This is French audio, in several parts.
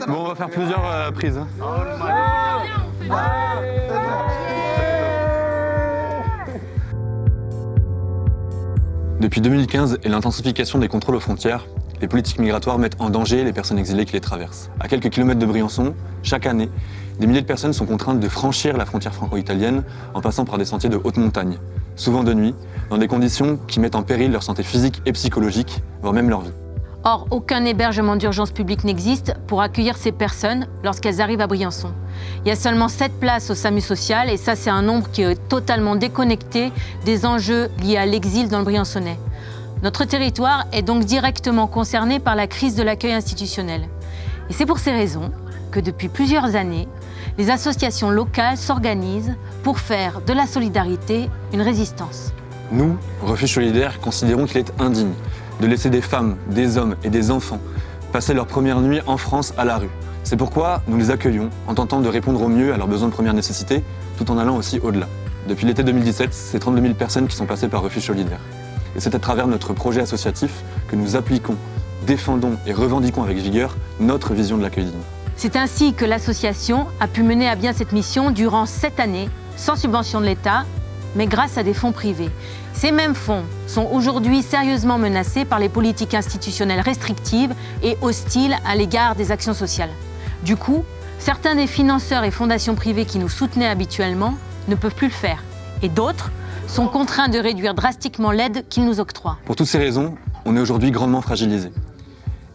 Bon, on va faire plusieurs prises. Hein. Depuis 2015 et l'intensification des contrôles aux frontières, les politiques migratoires mettent en danger les personnes exilées qui les traversent. À quelques kilomètres de Briançon, chaque année, des milliers de personnes sont contraintes de franchir la frontière franco-italienne en passant par des sentiers de haute montagne, souvent de nuit, dans des conditions qui mettent en péril leur santé physique et psychologique, voire même leur vie. Or, aucun hébergement d'urgence public n'existe pour accueillir ces personnes lorsqu'elles arrivent à Briançon. Il y a seulement 7 places au SAMU social et ça, c'est un nombre qui est totalement déconnecté des enjeux liés à l'exil dans le Briançonnais. Notre territoire est donc directement concerné par la crise de l'accueil institutionnel. Et c'est pour ces raisons que depuis plusieurs années, les associations locales s'organisent pour faire de la solidarité une résistance. Nous, Refuge Solidaire, considérons qu'il est indigne de laisser des femmes, des hommes et des enfants passer leur première nuit en France à la rue. C'est pourquoi nous les accueillons en tentant de répondre au mieux à leurs besoins de première nécessité, tout en allant aussi au-delà. Depuis l'été 2017, c'est 32 000 personnes qui sont passées par Refuge Solidaire. Et c'est à travers notre projet associatif que nous appliquons, défendons et revendiquons avec vigueur notre vision de l'accueil digne. C'est ainsi que l'association a pu mener à bien cette mission durant 7 années, sans subvention de l'État, mais grâce à des fonds privés. Ces mêmes fonds sont aujourd'hui sérieusement menacés par les politiques institutionnelles restrictives et hostiles à l'égard des actions sociales. Du coup, certains des financeurs et fondations privées qui nous soutenaient habituellement ne peuvent plus le faire. Et d'autres sont contraints de réduire drastiquement l'aide qu'ils nous octroient. Pour toutes ces raisons, on est aujourd'hui grandement fragilisé.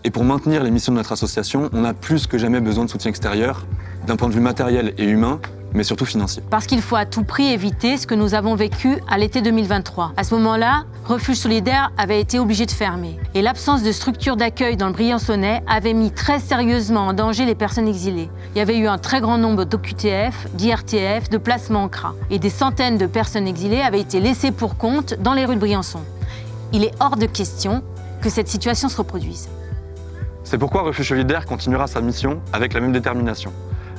Et pour maintenir les missions de notre association, on a plus que jamais besoin de soutien extérieur, d'un point de vue matériel et humain, mais surtout financier. Parce qu'il faut à tout prix éviter ce que nous avons vécu à l'été 2023. À ce moment-là, Refuge Solidaire avait été obligé de fermer. Et l'absence de structure d'accueil dans le Briançonnais avait mis très sérieusement en danger les personnes exilées. Il y avait eu un très grand nombre d'OQTF, d'IRTF, de placements en CRA. Et des centaines de personnes exilées avaient été laissées pour compte dans les rues de Briançon. Il est hors de question que cette situation se reproduise. C'est pourquoi Refuge Solidaire continuera sa mission avec la même détermination.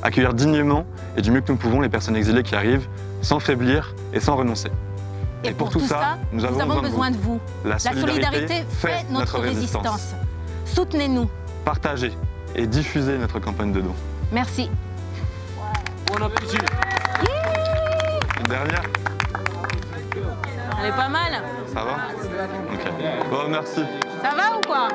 Accueillir dignement et du mieux que nous pouvons les personnes exilées qui arrivent, sans faiblir et sans renoncer. Et pour tout ça, nous avons besoin de vous. La solidarité fait notre résistance. Soutenez-nous. Partagez et diffusez notre campagne de dons. Merci. Bon appétit. Une dernière? Elle est pas mal. Ça va? Ok. Bon, merci. Ça va ou quoi?